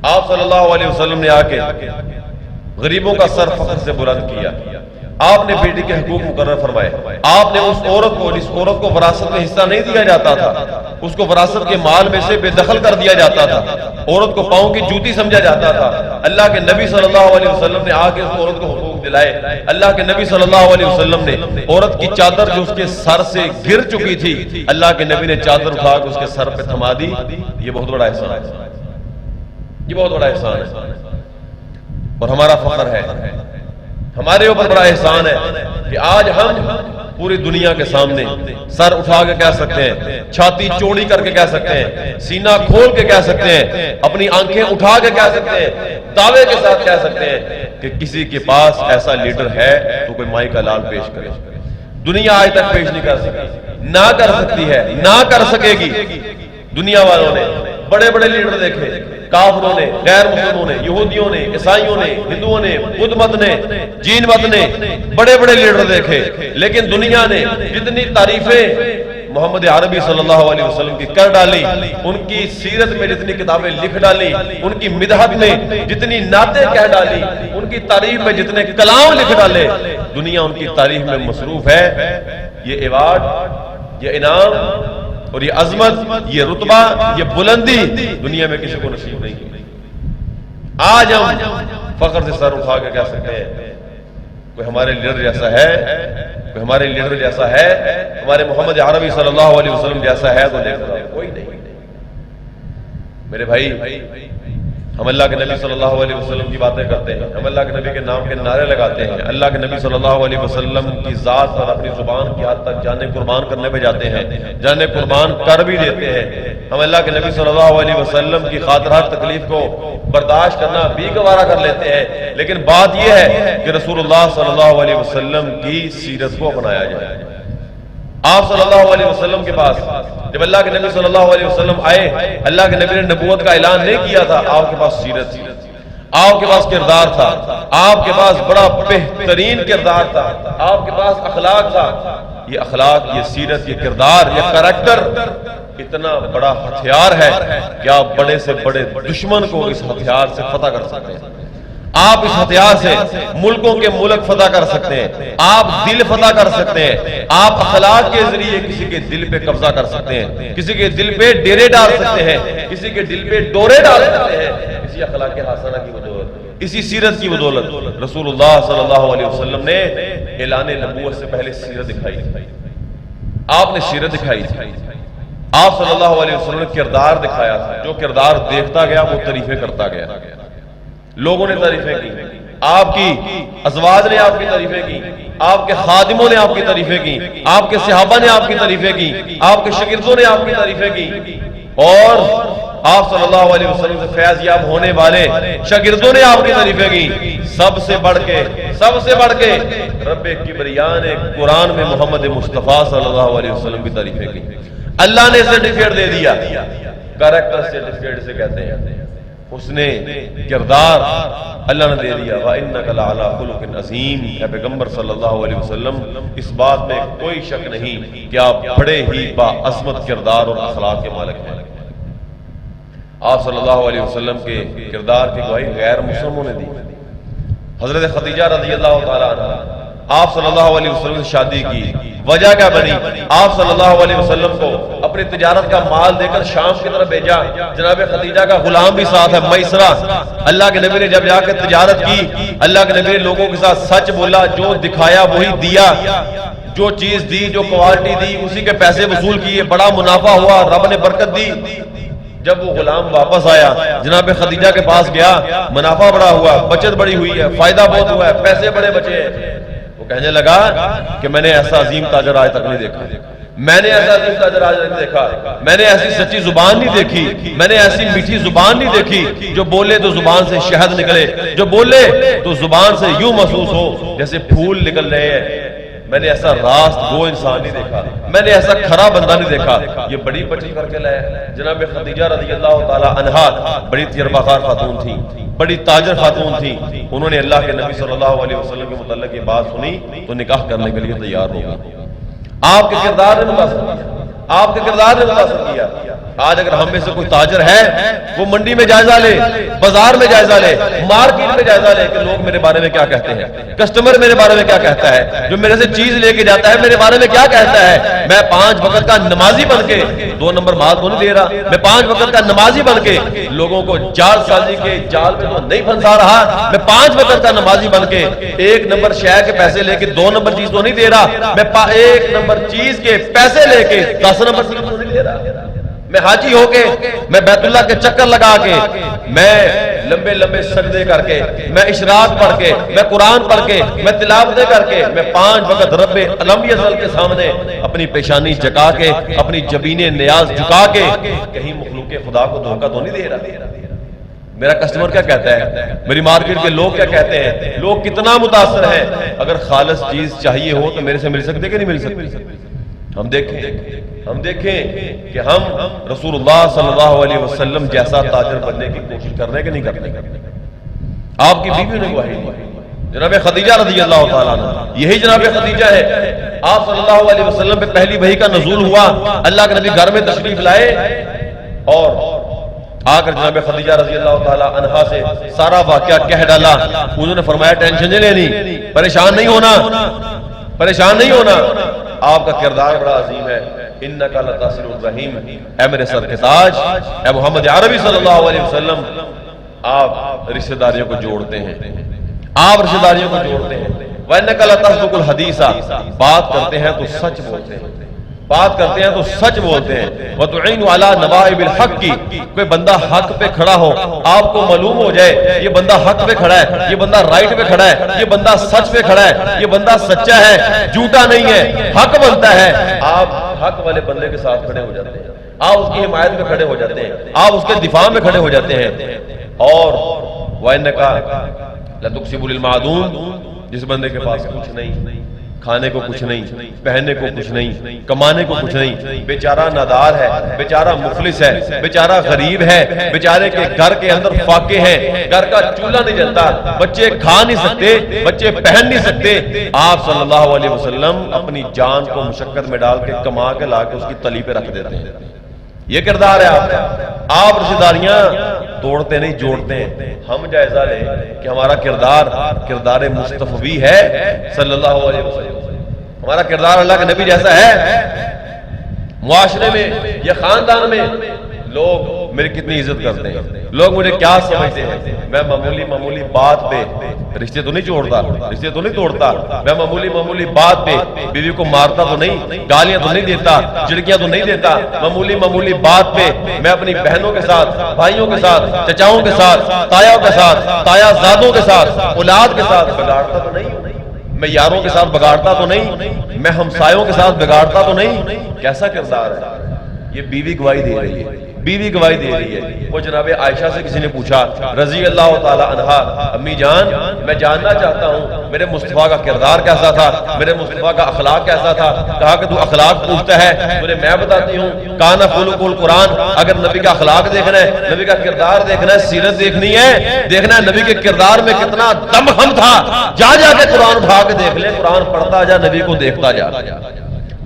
آپ صلی اللہ علیہ وسلم نے آ کے غریبوں کا سر فخر سے بلند کیا. آپ نے بیٹی کے حقوق مقرر فرمائے. آپ نے اس عورت کو جس عورت کو وراثت میں حصہ نہیں دیا جاتا تھا اس کو وراثت کے مال میں سے بے دخل کر دیا جاتا تھا. عورت کو پاؤں کی جوتی سمجھا جاتا تھا. اللہ کے نبی صلی اللہ علیہ وسلم نے آ کے اس عورت کو حقوق دلائے. اللہ کے نبی صلی اللہ علیہ وسلم نے عورت کی چادر جو اس کے سر سے گر چکی تھی, اللہ کے نبی نے چادر اٹھا کے اس کے سر پہ تھما دی. یہ بہت بڑا احسان ہے, یہ بہت بڑا احسان ہے اور ہمارا فخر ہے. ہمارے اوپر بڑا احسان ہے کہ آج ہم پوری دنیا کے سامنے سر اٹھا کے کہہ سکتے ہیں, چھاتی چوڑی کر کے کہہ سکتے ہیں, سینہ کھول کے کہہ سکتے ہیں, اپنی آنکھیں اٹھا کے کہہ سکتے ہیں, دعوے کے ساتھ کہہ سکتے ہیں کہ کسی کے پاس ایسا لیڈر ہے تو کوئی مائی کا لال پیش کرے. دنیا آج تک پیش نہیں کر سکی, نہ کر سکتی ہے, نہ کر سکے گی. دنیا والوں نے بڑے بڑے لیڈر دیکھے, کافروں نے, غیر مسلموں نے, یہودیوں نے, عیسائیوں نے, ہندوؤں نے, بدھ مت نے, جین مت نے, بڑے بڑے لیڈر دیکھے, لیکن دنیا نے جتنی تعریفیں محمد عربی صلی اللہ علیہ وسلم کی کر ڈالی, ان کی سیرت میں جتنی کتابیں لکھ ڈالی, ان کی مدحت میں جتنی نعتیں کہہ ڈالی, ان کی تعریف میں جتنے کلام لکھ ڈالے, دنیا ان کی تعریف میں مصروف ہے. یہ ایوارڈ, یہ انعام اور یہ عظمت, یہ رتبہ, یہ بلندی دنیا میں کسی کو نصیب نہیں ہوئی. آج ہم فخر سے سر اٹھا کے کہہ سکتے ہیں کوئی ہمارے لیڈر جیسا ہے, کوئی ہمارے لیڈر جیسا ہے, ہمارے محمد عربی صلی اللہ علیہ وسلم جیسا ہے تو دیکھ رہا کوئی نہیں. میرے بھائی, ہم اللہ کے نبی صلی اللہ علیہ وسلم کی باتیں کرتے ہیں, ہم اللہ کے نبی کے نام کے نعرے لگاتے ہیں, اللہ کے نبی صلی اللہ علیہ وسلم کی ذات اور اپنی زبان کی حد تک جانیں قربان کرنے پہ جاتے ہیں, جانیں قربان کر بھی دیتے ہیں. ہم اللہ کے نبی صلی اللہ علیہ وسلم کی خاطر ہر تکلیف کو برداشت کرنا بھی گوارا کر لیتے ہیں, لیکن بات یہ ہے کہ رسول اللہ صلی اللہ علیہ وسلم کی سیرت کو اپنایا جائے. آپ صلی اللہ علیہ وسلم کے پاس جب اللہ کے نبی صلی اللہ علیہ وسلم آئے, اللہ کے نبی نے نبوت کا اعلان نہیں کیا تھا. آپ کے پاس سیرت تھی, آپ کے پاس کردار تھا, آپ کے پاس بڑا بہترین کردار تھا, آپ کے پاس اخلاق تھا. یہ اخلاق, یہ سیرت, یہ کردار, یہ کریکٹر اتنا بڑا ہتھیار ہے کہ آپ بڑے سے بڑے دشمن کو اس ہتھیار سے فتح کر سکتے ہیں. آپ اس ہتھیار سے ملکوں کے ملک فتح کر سکتے ہیں, آپ دل فتح کر سکتے ہیں, آپ اخلاق کے ذریعے کسی کے دل پہ قبضہ کر سکتے ہیں, کسی کے دل پہ ڈیرے ڈال سکتے ہیں, کسی کے دل پہ ڈورے ڈال سکتے ہیں. اسی اخلاق حسنہ کی بدولت, اسی سیرت کی بدولت رسول اللہ صلی اللہ علیہ وسلم نے اعلان نبوت سے پہلے سیرت دکھائی. آپ نے سیرت دکھائی تھی, آپ صلی اللہ علیہ وسلم نے کردار دکھایا تھا. جو کردار دیکھتا گیا وہ تعریفیں کرتا گیا. لوگوں نے تعریفیں کی, آپ کی ازواج نے آپ کی تعریفیں کی, آپ کے خادموں نے آپ کی تعریفیں کی, آپ کے صحابہ نے آپ کی تعریفیں کی, آپ کے شاگردوں نے آپ کی تعریفیں کی, اور آپ صلی اللہ علیہ وسلم سے فیض یاب ہونے والے شاگردوں نے آپ کی تعریفیں کی. سب سے بڑھ کے رب کبریاء نے قرآن میں محمد مصطفیٰ صلی اللہ علیہ وسلم کی تعریفیں کی. اللہ نے سرٹیفکیٹ دے دیا, کریکٹر سرٹیفکیٹ سے کہتے ہیں, اس نے کردار اللہ نے دے دیا. وَإِنَّكَ لَعَلَىٰ خُلُقٍ عَظِيمٍ. اے پیغمبر صلی اللہ علیہ وسلم, اس بات میں کوئی شک نہیں کہ آپ بڑے ہی باعظمت کردار اور اخلاق کے مالک ہیں. آپ صلی اللہ علیہ وسلم کے کردار کی گواہی غیر مسلموں نے دی. حضرت خدیجہ رضی اللہ تعالیٰ عنہ آپ صلی اللہ علیہ وسلم سے شادی کی. وجہ کیا بنی؟ آپ صلی اللہ علیہ وسلم کو اپنی تجارت کا مال دے کر شام کی طرف بھیجا. جناب خدیجہ کا غلام بھی ساتھ ہے, میسرہ. اللہ کے نبی نے جب جا کے تجارت کی, اللہ کے نبی نے لوگوں کے ساتھ سچ بولا, جو دکھایا وہی دیا, جو چیز دی, جو کوالٹی دی, اسی کے پیسے وصول کیے. بڑا منافع ہوا, رب نے برکت دی. جب وہ غلام واپس آیا, جناب خدیجہ کے پاس گیا, منافع بڑا ہوا, بچت بڑی ہوئی ہے, فائدہ بہت ہوا ہے, پیسے بڑے بچے ہیں. وہ کہنے لگا کہ میں نے ایسا عظیم تاجر آج تک نہیں دیکھا, میں نے ایسا عظیم تاجر آج تک نہیں دیکھا, میں نے ایسی سچی زبان نہیں دیکھی, میں نے ایسی میٹھی زبان نہیں دیکھی. جو بولے تو زبان سے شہد نکلے, جو بولے تو زبان سے یوں محسوس ہو جیسے پھول نکل رہے ہیں. میں نے ایسا راست گو انسان نہیں دیکھا, میں نے ایسا کھرا بندہ نہیں دیکھا. یہ بڑی بچی کر کے لائے. جناب خدیجہ رضی اللہ تعالی عنہا بڑی تجربہ کار خاتون تھی, بڑی تاجر خاتون تھی. انہوں نے اللہ کے نبی صلی اللہ علیہ وسلم کے متعلق یہ بات سنی تو نکاح کرنے کے لیے تیار ہو گئی. آپ کے کردار نے متاثر کیا, آپ کے کردار نے متاثر کیا. آج اگر ہم میں سے کوئی تاجر ہے وہ منڈی میں جائزہ لے, بازار میں جائزہ لے, مارکیٹ میں جائزہ لے کہ لوگ میرے بارے میں کیا کہتے ہیں, کسٹمر میرے بارے میں کیا کہتا ہے, جو میرے سے چیز لے کے جاتا ہے میرے بارے میں کیا کہتا ہے. میں 5 وقت کا نمازی بن کے 2 نمبر مال تو نہیں دے رہا, میں 5 وقت کا نمازی بن کے لوگوں کو جال سازی کے جال میں تو نہیں پھنسا رہا, میں 5 وقت کا نمازی بن کے 1 نمبر شے کے پیسے لے کے 2 نمبر چیز تو نہیں دے رہا, میں 1 نمبر چیز کے پیسے لے کے 10 نمبر چیز تو نہیں دے رہا. میں حاجی ہو کے, میں بیت اللہ کے چکر لگا کے, میں لمبے لمبے سجدے کر کے, میں اشراق پڑھ کے, میں قرآن پڑھ کے, میں تلاوتیں کر کے, میں 5 وقت رب علم ازل کے سامنے اپنی پیشانی جھکا کے, اپنی جبین نیاز جھکا کے کہیں مخلوق خدا کو دھوکہ تو نہیں دے رہا. میرا کسٹمر کیا کہتا ہے, میری مارکیٹ کے لوگ کیا کہتے ہیں, لوگ کتنا متاثر ہیں. اگر خالص چیز چاہیے ہو تو میرے سے مل سکتے کہ نہیں مل سکتے. ہم دیکھیں کہ ہم رسول اللہ صلی اللہ علیہ وسلم جیسا تاجر بننے کی کوشش کر رہے ہیں کہ نہیں کر رہے. آپ کی بیوی نے گواہی دی, جناب خدیجہ رضی اللہ تعالیٰ عنہ, یہی جناب خدیجہ ہے. آپ صلی اللہ علیہ وسلم پہ پہلی وحی کا نزول ہوا, اللہ کے نبی گھر میں تشریف لائے اور آ کر جناب خدیجہ رضی اللہ تعالیٰ عنہا سے سارا واقعہ کہہ ڈالا. انہوں نے فرمایا ٹینشن نہیں لینی, پریشان نہیں ہونا, آپ کا کردار بڑا عظیم ہے. انکا لتصل الرحیم, اے میرے سر کے تاج, اے محمد عربی صلی اللہ علیہ وسلم, آپ رشتہ داریوں کو جوڑتے ہیں, آپ رشتہ داریوں کو جوڑتے ہیں. وانکا لتصدق الحدیث, بات کرتے ہیں تو سچ بولتے ہیں, بات کرتے ہیں تو سچ بولتے ہیں. وتعین علی نوائب الحق, کوئی بندہ حق پہ کھڑا ہو, آپ کو معلوم ہو جائے یہ بندہ حق پہ کھڑا ہے, یہ بندہ رائٹ پہ کھڑا ہے, یہ بندہ سچ پہ کھڑا ہے, یہ بندہ سچا ہے, جھوٹا نہیں ہے, حق بنتا ہے, آپ حق والے بندے کے ساتھ کھڑے ہو جاتے ہیں, آپ اس کی حمایت میں کھڑے ہو جاتے ہیں, آپ اس کے دفاع میں کھڑے ہو جاتے ہیں. اور وَإِنَّكَ لَتُكْسِبُ لِلْمَعْدُومِ, جس بندے کے پاس کچھ نہیں, کھانے کو کچھ نہیں, پہننے کو کچھ نہیں, کمانے کو کچھ نہیں, بیچارہ نادار ہے, بیچارہ مفلس ہے, بیچارہ غریب ہے, بیچارے کے گھر کے اندر فاقے ہیں, گھر کا چولہا نہیں جلتا, بچے کھا نہیں سکتے, بچے پہن نہیں سکتے. آپ صلی اللہ علیہ وسلم اپنی جان کو مشقت میں ڈال کے کما کے لا کے اس کی تلی پہ رکھ دیتے ہیں. یہ کردار ہے آپ کا. آپ رشتہ داریاں توڑتے نہیں, جوڑتے ہیں. ہم جائزہ لیں کہ ہمارا کردار مصطفی ہے صلی اللہ علیہ وسلم, ہمارا کردار اللہ کے نبی جیسا ہے. معاشرے میں یا خاندان میں لوگ میری کتنی عزت کرتے ہیں, لوگ مجھے کیا سمجھتے ہیں. میں معمولی بات پہ رشتے تو نہیں جوڑتا, رشتے تو نہیں توڑتا. میں معمولی بات پہ بیوی کو مارتا تو نہیں, گالیاں تو نہیں دیتا, چڑکیاں تو نہیں دیتا. معمولی بات پہ میں اپنی بہنوں کے ساتھ, بھائیوں کے ساتھ, چچاؤں کے ساتھ, تایاؤں کے ساتھ, تایا زادوں کے ساتھ, اولاد کے ساتھ بگاڑتا تو نہیں, میں یاروں کے ساتھ بگاڑتا تو نہیں, میں ہمسایوں کے ساتھ بگاڑتا تو نہیں. کیسا کردار ہے یہ. بیوی گواہی دے رہی ہے, بیوی گواہی دے رہی ہے. وہ جناب عائشہ سے کسی نے پوچھا رضی اللہ تعالی عنہا, امی جان میں جاننا چاہتا ہوں میرے مصطفیٰ کا کردار کیسا تھا, میرے مصطفیٰ کا اخلاق کیسا تھا. کہا کہ تو اخلاق پوچھتا ہے, تجھے میں بتاتی ہوں. کان خلق القرآن, اگر نبی کا اخلاق دیکھنا ہے, نبی کا کردار دیکھنا ہے, سیرت دیکھنی ہے, دیکھنا ہے نبی کے کردار میں کتنا دمخم تھا, جا کے قرآن اٹھا کے دیکھ لے. قرآن پڑھتا جا, نبی کو دیکھتا جا.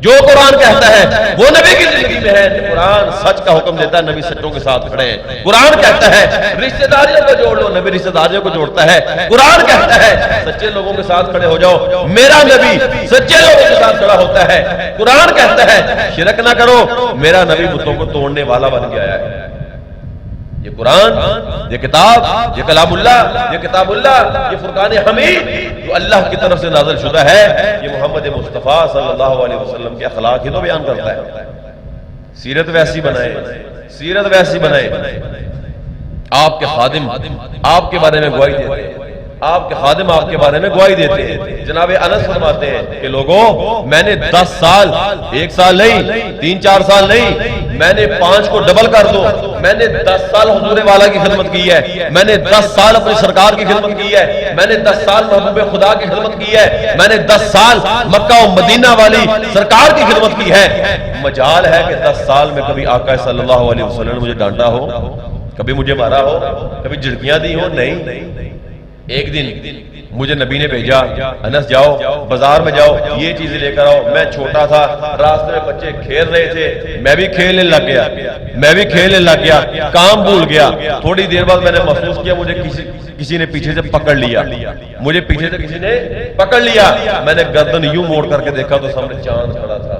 جو قرآن کہتا ہے وہ نبی کی زندگی میں ہے. قرآن سچ کا حکم دیتا ہے, نبی سچوں کے ساتھ کھڑے ہیں. قرآن کہتا ہے رشتہ داریوں کو جوڑ لو, نبی رشتہ داریوں کو جوڑتا ہے. قرآن کہتا ہے سچے لوگوں کے ساتھ کھڑے ہو جاؤ, میرا نبی سچے لوگوں کے ساتھ کھڑا ہوتا ہے. قرآن کہتا ہے شرک نہ کرو, میرا نبی بتوں کو توڑنے والا بن کے آیا ہے. یہ قرآن, یہ کتاب, یہ کلام اللہ, یہ کتاب اللہ, یہ فرقان حمید جو اللہ کی طرف سے نازل شدہ ہے, یہ محمد مصطفیٰ صلی اللہ علیہ وسلم کے اخلاق ہی تو بیان کرتا ہے. سیرت ویسی بنائے, سیرت ویسی بنائے. آپ کے خادم آپ کے بارے میں گواہی دیتے ہیں, آپ کے خادم آپ کے بارے میں گواہی دیتے ہیں. جناب انس فرماتے ہیں کہ لوگوں میں نے 10 سال, 1 سال نہیں, 3-4 سال نہیں, میں نے 5 کو ڈبل کر دو. میں نے 10 سال حضور والا کی خدمت کی ہے, میں نے 10 سال اپنی سرکار کی خدمت کی ہے, میں نے 10 سال محبوب خدا کی خدمت کی ہے, میں نے 10 سال مکہ و مدینہ والی سرکار کی خدمت کی ہے. مجال ہے کہ 10 سال میں کبھی آقا صلی اللہ علیہ وسلم نے مجھے ڈانٹا ہو, کبھی مجھے مارا ہو, کبھی جھڑکیاں دی ہو؟ نہیں. ایک دن مجھے نبی نے بھیجا، انس جاؤ بازار میں جاؤ یہ چیزیں لے کر آؤ۔ میں چھوٹا تھا، راستے میں بچے کھیل رہے تھے، میں بھی کھیلنے لگ گیا، کام بھول گیا۔ تھوڑی دیر بعد میں نے محسوس کیا مجھے کسی نے پیچھے سے پکڑ لیا، میں نے گردن یوں موڑ کر کے دیکھا تو سامنے چاند کھڑا تھا،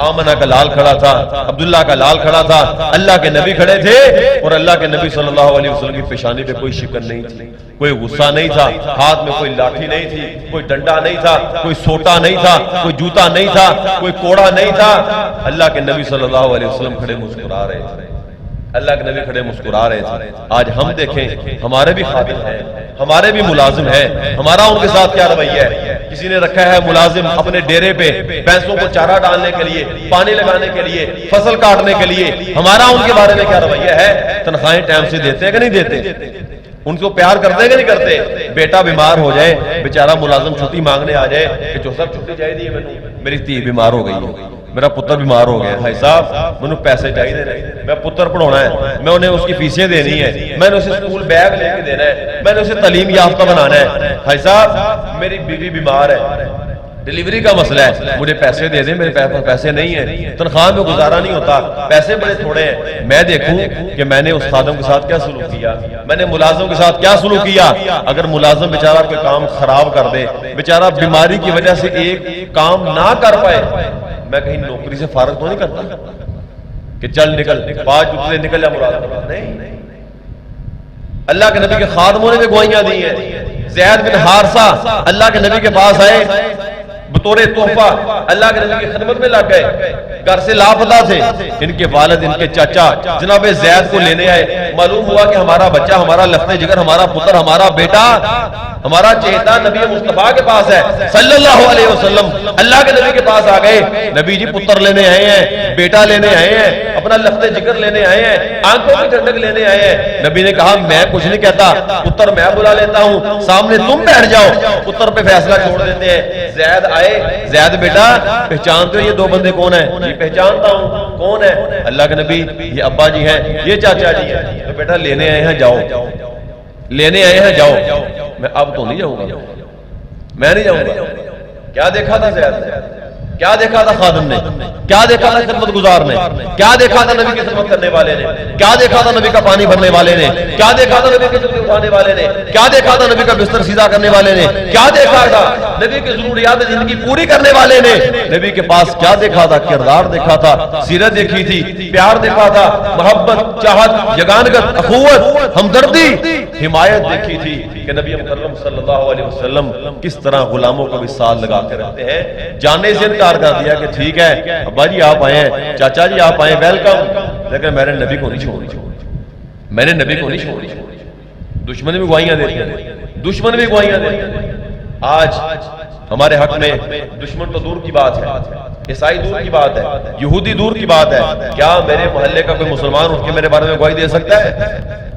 آمنہ کا لال کھڑا تھا، عبداللہ کا لال کھڑا تھا، اللہ کے نبی کھڑے تھے، اور اللہ کے نبی صلی اللہ علیہ وسلم کی پیشانی پہ کوئی شکن نہیں تھی، کوئی غصہ نہیں تھا، ہاتھ میں کوئی لاٹھی نہیں تھی، کوئی ڈنڈا نہیں تھا، کوئی سوٹا نہیں تھا، کوئی جوتا نہیں تھا، کوئی کوڑا نہیں تھا۔ اللہ کے نبی صلی اللہ علیہ وسلم کھڑے مسکرا رہے تھے، اللہ کے نبی کھڑے مسکرا رہے تھے۔ آج ہم دیکھیں ہمارے بھی خادم ہیں، ہمارے بھی ملازم ہیں، ہمارا ان کے ساتھ کیا رویہ ہے؟ کسی نے رکھا ہے ملازم اپنے ڈیرے پہ بھینسوں کو چارہ ڈالنے کے لیے، پانی لگانے کے لیے، فصل کاٹنے کے لیے، ہمارا ان کے بارے میں کیا رویہ ہے؟ تنخواہیں ٹائم سے دیتے ہیں کہ نہیں دیتے؟ ان کو پیار کرتے ہیں کہ نہیں کرتے؟ بیٹا بیمار ہو جائے، بیچارہ ملازم چھٹی مانگنے آ جائے کہ جو صاحب چھٹی چاہیے میری تھی بیمار ہو گئی ہے، میرا پتر بیمار ہو گیا، بھائی صاحب مجھے پیسے چاہیے، میں پتر پڑھانا ہے، میں انہیں اس کی فیسیں دینی ہے، میں نے اسے اسکول بیگ لے کے دینا ہے، میں نے اسے تعلیم یافتہ بنانا ہے، بھائی صاحب میری بیوی بیمار ہے، ڈیلیوری کا مسئلہ ہے، مجھے پیسے دے دیں، میرے پاس پیسے نہیں ہیں، تنخواہ میں گزارا نہیں ہوتا، پیسے بڑے تھوڑے ہیں۔ میں دیکھوں کہ میں نے اس خادم کے ساتھ کیا سلوک کیا، میں نے ملازم کے ساتھ کیا سلوک کیا۔ اگر ملازم بیچارہ کوئی کام خراب کر دے، بیچارہ بیماری کی وجہ سے ایک کام نہ کر پائے، میں کہیں نوکری سے فارغ تو نہیں کرتا کہ چل نکل 5 جتنے نکل جا مراد، نہیں۔ اللہ کے نبی کے خادموں نے بھی گواہیاں دی ہیں۔ زید بن حارثہ اللہ کے نبی کے پاس آئے بطور تحفہ، اللہ کے نبی کی خدمت میں لگ گئے، گھر سے لاپتہ تھے، ان کے والد ان کے چاچا جناب زید کو لینے آئے، معلوم ہوا کہ ہمارا بچہ، ہمارا لخت جگر، ہمارا پتر، ہمارا بیٹا، ہمارا چہتا نبی مصطفیٰ کے پاس ہے صلی اللہ علیہ وسلم۔ اللہ کے نبی کے پاس آ گئے، نبی جی پتر لینے آئے ہیں، بیٹا لینے آئے ہیں، اپنا لخت جگر لینے آئے ہیں، آنکھوں کی ٹھنڈک لینے آئے ہیں۔ نبی نے کہا میں کچھ نہیں کہتا، پتر میں بلا لیتا ہوں، سامنے تم بیٹھ جاؤ، پتر پہ فیصلہ چھوڑ دیتے ہیں۔ زید آئے، زید بیٹا پہچانتے ہو یہ 2 بندے کون ہیں؟ جی پہچانتا ہوں، کون ہے؟ اللہ کے نبی یہ ابا جی ہیں، یہ چاچا جی ہیں۔ تو بیٹا لینے آئے ہیں، جاؤ، لینے آئے ہیں، جاؤ۔ میں اب تو نہیں جاؤں گا، میں نہیں جاؤں گا۔ کیا دیکھا تھا زید نے؟ کیا دیکھا تھا خادم نے؟ کیا دیکھا تھا خدمت گزار نے؟ کیا دیکھا تھا نبی کی خدمت کرنے والے نے؟ کیا دیکھا تھا نبی کا پانی بھرنے والے نے؟ کیا دیکھا تھا نبی کی چدر اٹھانے والے نے؟ کیا دیکھا تھا نبی کا بستر سیدھا کرنے والے نے؟ کیا دیکھا تھا نبی کی ضروریات زندگی پوری کرنے والے نے؟ نبی کے پاس کیا دیکھا تھا؟ کردار دیکھا تھا، سیرت دیکھی تھی، پیار دیکھا تھا، محبت، چاہت، یگانگت، اخوت، ہمدردی، حمایت دیکھی تھی کہ نبی مکرم صلی اللہ علیہ وسلم کس طرح غلاموں کو بھی ساتھ لگا کے رکھتے ہیں۔ جانے سے انکار کر دیا کہ ٹھیک ہے ابا جی آپ آئے ہیں، چاچا جی آپ آئے، ویلکم، لیکن میں نے نبی کو نہیں چھوڑی، میں نے نبی کو نہیں چھوڑی۔ دشمن بھی گواہیاں دیتے ہیں، دشمن بھی گواہیاں دیتے ہیں۔ آج ہمارے حق میں دشمن تو دور کی بات ہے، عیسائی دور کی بات ہے، یہودی دور کی بات ہے، کیا میرے محلے کا کوئی مسلمان اٹھ کے میرے بارے میں گواہی دے سکتا ہے؟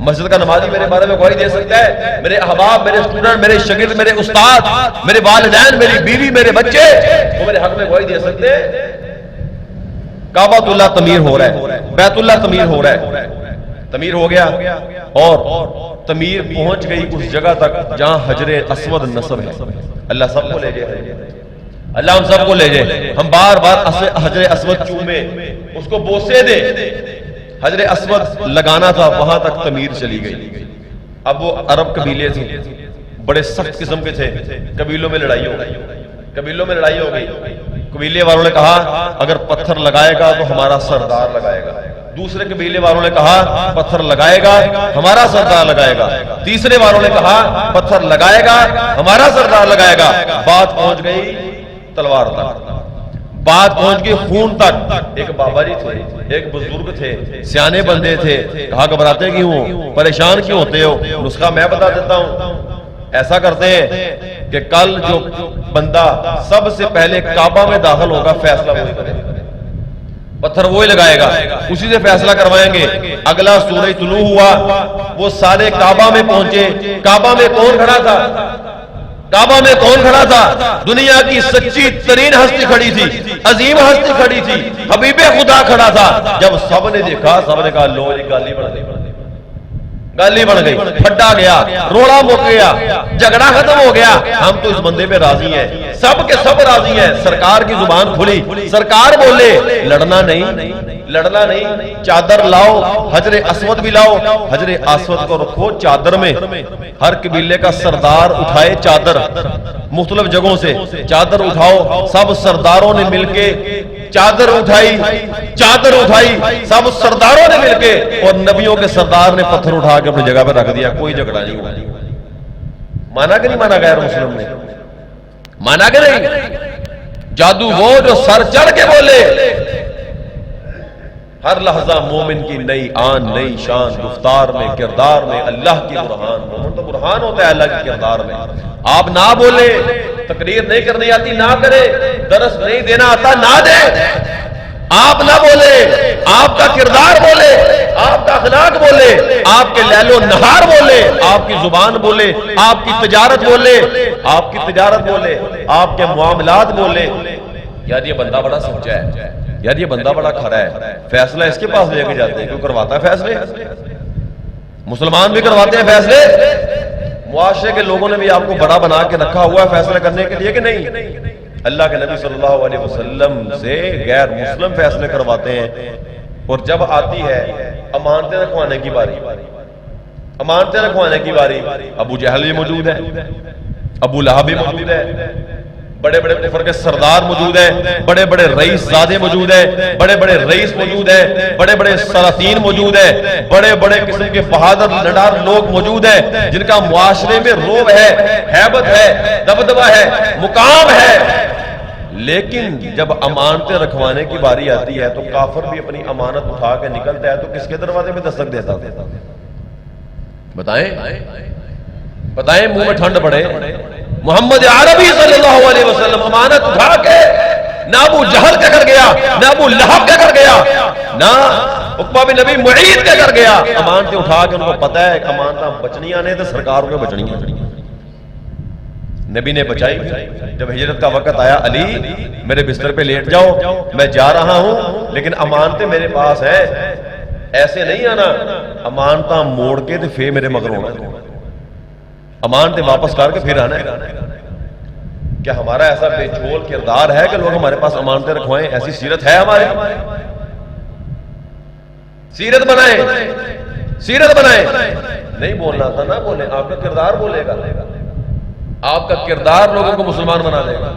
مسجد کا نمازی میرے بارے میں گواہی دے سکتا ہے؟ میرے احباب، میرے اسٹوڈنٹ، میرے شاگرد، میرے استاد، میرے والدین، میری بیوی، میرے بچے، وہ میرے حق میں گواہی دے سکتے ہیں؟ کعبۃ اللہ تعمیر ہو رہا ہے، بیت اللہ تعمیر ہو رہا ہے، تعمیر ہو گیا اور تعمیر پہنچ گئی اس جگہ تک جہاں حجر اسود نصب ہے۔ اللہ سب کو لے جائے، اللہ ہم سب کو لے جائے، ہم بار بار حجر اسود چومے، اس کو بوسے دے۔ حجر اسود لگانا تھا، وہاں تک تعمیر چلی گئی۔ اب وہ عرب قبیلے تھے، بڑے سخت قسم کے تھے، قبیلوں میں لڑائی ہو گئی، قبیلوں میں لڑائی ہو گئی۔ قبیلے والوں نے کہا اگر پتھر لگائے گا تو ہمارا سردار لگائے گا، دوسرے قبیلے والوں نے کہا پتھر لگائے گا ہمارا سردار لگائے گا، تیسرے والوں نے کہا پتھر لگائے گا ہمارا سردار لگائے گا۔ بات پہنچ گئی تلوار تک، بات پہنچ گئی خون تک۔ ایک بابا جی تھے، ایک بزرگ تھے، سیانے بندے تھے، کہا گھبراتے کیوں ہو، پریشان کیوں ہوتے ہو؟ نسخہ میں بتا دیتا ہوں، ایسا کرتے ہیں کہ کل جو بندہ سب سے پہلے کعبہ میں داخل ہوگا فیصلہ وہی کرے گا، پتھر وہی لگائے گا، اسی سے فیصلہ کروائیں گے۔ اگلا سورج طلوع ہوا، وہ سارے کعبہ میں پہنچے۔ کعبہ میں کون کھڑا تھا؟ کعبہ میں کون کھڑا تھا؟ دنیا کی سچی ترین ہستی کھڑی تھی، عظیم ہستی کھڑی تھی، حبیب خدا کھڑا تھا۔ جب سب نے دیکھا، سب نے کہا لو یہ گالی بڑھا دی، گالی بڑھ گئی، پھڈا گیا، روڑا مک گیا، جھگڑا ختم ہو گیا، ہم تو اس بندے پہ راضی ہیں، سب کے سب راضی ہیں، سرکار کی زبان کھلی، سرکار بولے لڑنا نہیں، چادر لاؤ، حجر اسود بھی لاؤ، حجر اسود کو رکھو چادر میں، ہر قبیلے کا سردار اٹھائے چادر، مختلف جگہوں سے چادر اٹھاؤ، سب سرداروں نے مل کے چادر اٹھائی، سب سرداروں نے مل کے، اور نبیوں کے سردار نے پتھر اٹھا کے اپنی جگہ پہ رکھ دیا، کوئی جھگڑا نہیں ہوا۔ مانا کہ نہیں مانا غیر مسلم نے؟ مانا کہ نہیں؟ جادو وہ جو سر چڑھ کے بولے، ہر لحظہ مومن کی نئی آن، نئی شان، گفتار میں، کردار میں اللہ کی برہان، مومن تو برہان ہوتا ہے اللہ کی کردار میں۔ آپ نہ بولے، تقریر نہیں کرنی آتی نہ کرے، درس نہیں دینا آتا نہ دے، آپ نہ بولے، آپ کا کردار بولے، آپ کا اخلاق بولے، آپ کے لیل و نہار بولے، آپ کی زبان بولے، آپ کی تجارت بولے، آپ کے معاملات بولے، یار یہ بندہ بڑا سچا ہے، یار یہ بندہ بڑا کھرا ہے، فیصلہ اس کے پاس لے کے جاتے ہیں، کیوں کرواتا ہے فیصلے؟ مسلمان بھی کرواتے ہیں فیصلے، معاشرے کے لوگوں نے بھی آپ کو بڑا بنا کے رکھا ہوا ہے فیصلہ کرنے کے لیے کہ نہیں؟ اللہ کے نبی صلی اللہ علیہ وسلم سے غیر مسلم فیصلے کرواتے ہیں، اور جب آتی ہے امانتیں رکھوانے کی باری، ابو جہل بھی موجود ہے، ابو لہب بھی موجود ہے، بڑے بڑے کفر کے سردار موجود ہیں، بڑے بڑے رئیس زادے موجود ہیں، بڑے بڑے رئیس موجود ہیں، بڑے بڑے سلاطین موجود ہیں، بڑے بڑے قسم کے بہادر لڑار لوگ موجود ہیں جن کا معاشرے میں روب ہے، ہیبت ہے، دبدبہ ہے، مقام ہے، لیکن جب امانتیں رکھوانے کی باری آتی ہے تو کافر بھی اپنی امانت اٹھا کے نکلتا ہے تو کس کے دروازے میں دستک دیتا؟ بتائیں منہ میں ٹھنڈ پڑے، محمد عربی صلی اللہ علیہ وسلم امانت اٹھا کے نہ ابو جہل کیا کر گیا، نہ ابو لہب کیا کر گیا، نہ عقبہ بن نبی معید کیا کر گیا، امانتیں اٹھا کے ان کو پتہ ہے کہ امانتیں بچنی آنے تو سرکار کو بچنی آنے، نبی نے بچائی۔ جب ہجرت کا وقت آیا، علی میرے بستر پہ لیٹ جاؤ، میں جا رہا ہوں لیکن امانتیں میرے پاس ہیں، ایسے نہیں آنا، امانتیں موڑ کے تو پھر میرے مگر ہونا، امانتیں واپس کر کے پھر آنا ہے۔ کیا ہمارا ایسا بے جھول کردار ہے کہ لوگ ہمارے پاس امانتیں رکھوائیں؟ ایسی سیرت ہے ہماری؟ سیرت بنائیں، نہیں بولنا تھا نہ بولیں، آپ کا کردار بولے گا، آپ کا کردار لوگوں کو مسلمان بنا دے گا۔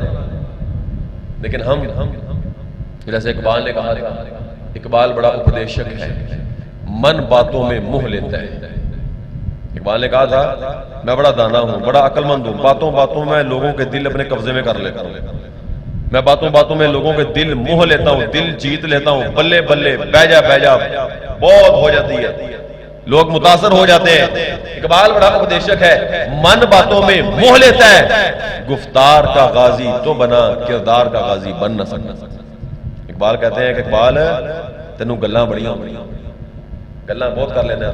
لیکن ہم جیسے اقبال نے کہا تھا، اقبال بڑا اپدیشک ہے، من باتوں میں منہ لیتا ہے۔ اقبال نے کہا تھا میں بڑا دانا ہوں، بڑا عقل مند ہوں، باتوں باتوں میں لوگوں کے دل اپنے قبضے میں کر لیتا ہوں، میں باتوں باتوں میں لوگوں کے دل موہ لیتا ہوں، دل جیت لیتا ہوں، بلے بلے بیجا بہت ہو جاتی ہے، لوگ متاثر ہو جاتے ہیں۔ اقبال بڑا اپدیشک ہے، من باتوں میں موہ لیتا ہے، گفتار کا غازی تو بنا، کردار کا غازی بن نہ سکتا۔ اقبال کہتے ہیں کہ اقبال تینوں گلاں بڑیاں گلاں بہت کر لینا،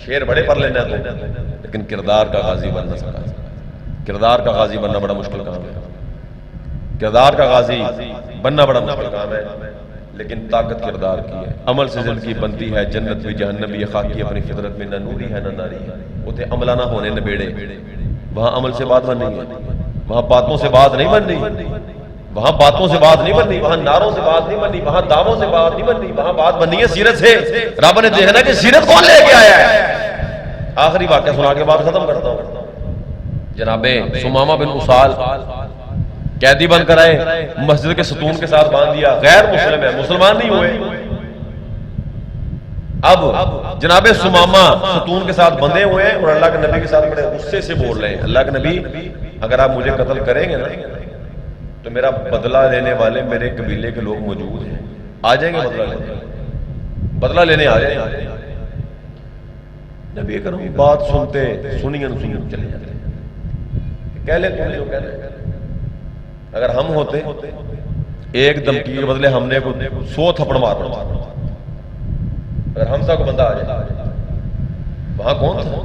شعر بڑے پڑھ لینا تو، لیکن کردار کا غازی بن نہ سکتا۔ کردار کا غازی بننا بڑا مشکل کام ہے، کردار کا غازی بننا بڑا مشکل کام ہے، لیکن طاقت کردار کی ہے۔ عمل سے زندگی بنتی ہے، جنت بھی جہنم بھی، خاکی اپنی فطرت میں، نہ نوری ہے نہ ناری ہے۔ اتنے عملہ نہ ہونے نبیڑے، وہاں عمل سے بات بننی ہے، وہاں باتوں سے بات نہیں بننی، وہاں باتوں سے بات نہیں بننی، وہاں نعروں سے بات نہیں بننی، وہاں دعووں سے بات نہیں بننی، وہاں بات بننی ہے سیرت سے۔ رب نے دیکھنا کہ سیرت کون لے کے آیا ہے۔ آخری واقعہ سنا کے بعد ختم کرتا ہوں۔ جناب سمامہ بن اسال قیدی بن کر آئے، مسجد کے ستون کے ساتھ باندھ دیا، غیر مسلم ہے، مسلمان نہیں ہوئے۔ اب جناب سمامہ ستون کے ساتھ بندھے ہوئے ہیں اور اللہ کے نبی کے ساتھ بڑے غصے سے بول رہے ہیں، اللہ کے نبی اگر آپ مجھے قتل کریں گے نا تو میرا بدلہ لینے والے میرے قبیلے کے لوگ موجود ہیں، آ جائیں گے بدلہ لینے آ جائیں گے۔ نبی کرم بات سنتے سنیے چلے جاتے، کہہ لے تو جو کہہ لے۔ اگر ہم ہوتے ایک دھمکی کے بدلے ہم نے 100 تھپڑ مارنا، اگر ہم سا کو بندہ آ جائے، وہاں کون تھا؟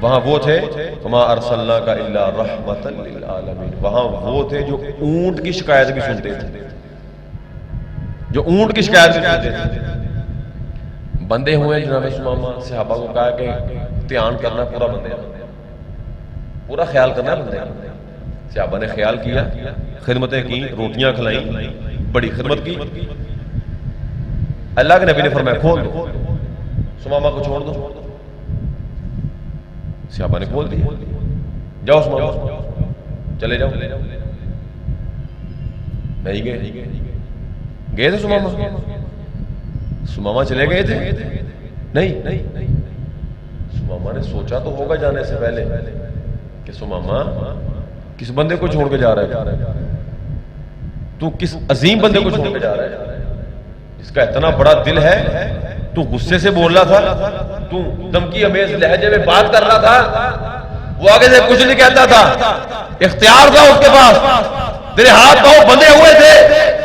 وہاں وہ تھے وما ارسلناک الا رحمۃ للعالمین، وہاں وہ تھے جو اونٹ کی شکایت بھی سنتے تھے، جو اونٹ کی شکایت بھی سنتے تھے۔ بندے ہوئے جناب سمامہ صحابہ کو کہا کہ دھیان کرنا پورا بندے پورا خیال کرنا بندے. صحابہ نے خیال کیا, خدمتیں کی, روٹیاں کھلائیں, بڑی خدمت کی. اللہ کے نبی نے فرمایا کھول دو, سمامہ کو چھوڑ دو. صحابہ نے کھول دیا. جاؤ سمامہ, چلے جاؤ. نہیں گئے تھے سمامہ چلے گئے تھے نہیں. سمامہ نے سوچا تو ہوگا جانے سے پہلے کہ سمامہ کس بندے کو چھوڑ کے جا رہا ہے, تو کس عظیم بندے کو چھوڑ کے جا رہا ہے, جس کا اتنا بڑا دل ہے. تو غصے سے بول رہا تھا, تو دمکی امیز لہجے میں بات کر رہا تھا, وہ آگے سے کچھ نہیں کہتا تھا, اختیار تھا اس کے پاس, تیرے ہاتھ پاؤں بندھے ہوئے تھے,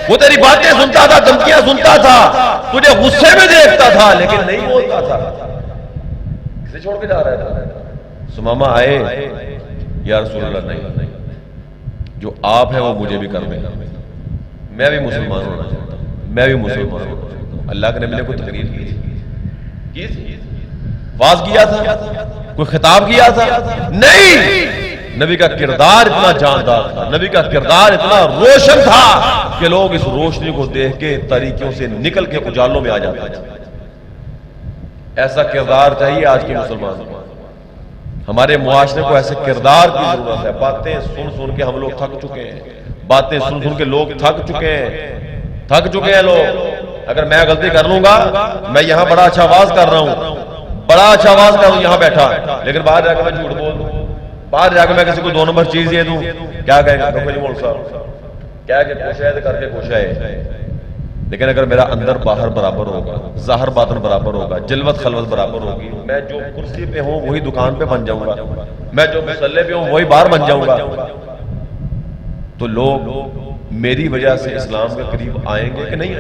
وہ تیری باتیں سنتا تھا, دھمکیاں سنتا تھا, تجھے غصے میں دیکھتا تھا لیکن نہیں بولتا تھا. کسے چھوڑ کے جا رہا تھا؟ سمامہ آئے, یا رسول اللہ نہیں, جو آپ ہیں وہ مجھے بھی کر دیں, میں بھی مسلمان ہونا چاہتا ہوں, میں بھی مسلمان ہونا چاہتا ہوں. اللہ کے نبی نے کوئی تقریر کی تھی, واز کیا تھا, کوئی خطاب کیا تھا؟ نہیں. نبی کا کردار اتنا جاندار تھا, نبی کا کردار اتنا روشن تھا کہ لوگ اس روشنی کو دیکھ کے طریقوں سے نکل کے اجالوں میں آ جاتے تھے. ایسا کردار چاہیے آج کے مسلمان کو. ہمارے معاشرے کو ایسے کردار کی ضرورت ہے. باتیں سن سن کے ہم لوگ تھک چکے ہیں, باتیں سن سن کے لوگ تھک چکے ہیں لوگ. اگر میں غلطی کر لوں گا, میں یہاں بڑا اچھا آواز کر رہا ہوں, بڑا اچھا آواز کر رہا ہوں یہاں بیٹھا, لیکن باہر جا کے میں جھوٹ بول دوں, باہر جا کے میں کسی کو 2 نمبر چیز دے دوں, کیا کہے گا مول صاحب کیا کہ خوش ہے کر کے خوش ہے. لیکن اگر میرا اندر باہر برابر ہوگا, ظاہر باطن برابر ہوگا, جلوت خلوت برابر ہوگی, میں جو کرسی پہ ہوں وہی دکان پہ بن جاؤں گا, میں جو مصلے پہ ہوں وہی باہر بن جاؤں گا, تو لوگ میری وجہ سے اسلام کے قریب آئیں گے کہ نہیں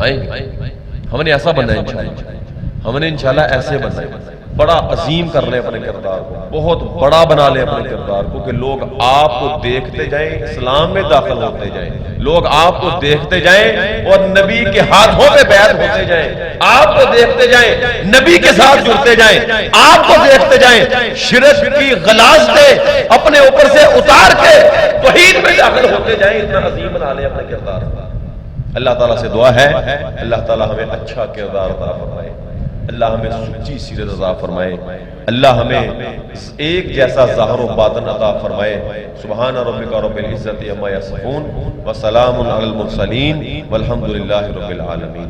آئیں گے؟ ہم نے ایسا بننا ہے انشاءاللہ, ہم نے انشاءاللہ ایسے بننا ہے, بڑا عظیم کر لیں اپنے کردار کو, بہت بڑا بنا لیں اپنے کردار کو, کہ لوگ آپ کو دیکھتے جائیں, اسلام میں داخل ہوتے جائیں, لوگ آپ کو دیکھتے جائیں اور نبی کے ہاتھوں پہ بیعت ہوتے جائیں, آپ کو دیکھتے جائیں, نبی کے ساتھ جڑتے جائیں, آپ کو دیکھتے جائیں, شرک کی غلاظتیں اپنے اوپر سے اتار کے توحید میں داخل ہوتے جائیں. اتنا عظیم بنا لیں اپنے کردار کو. اللہ تعالیٰ سے دعا ہے, اللہ تعالیٰ ہمیں اچھا کردار عطا فرمائے, اللہ ہمیں سچی سیرت عطا فرمائے, اللہ ہمیں ایک جیسا ظاہر و باطن عطا فرمائے. سبحان ربک رب العزت عما یصفون وسلام علی المرسلین والحمد للہ رب العالمین.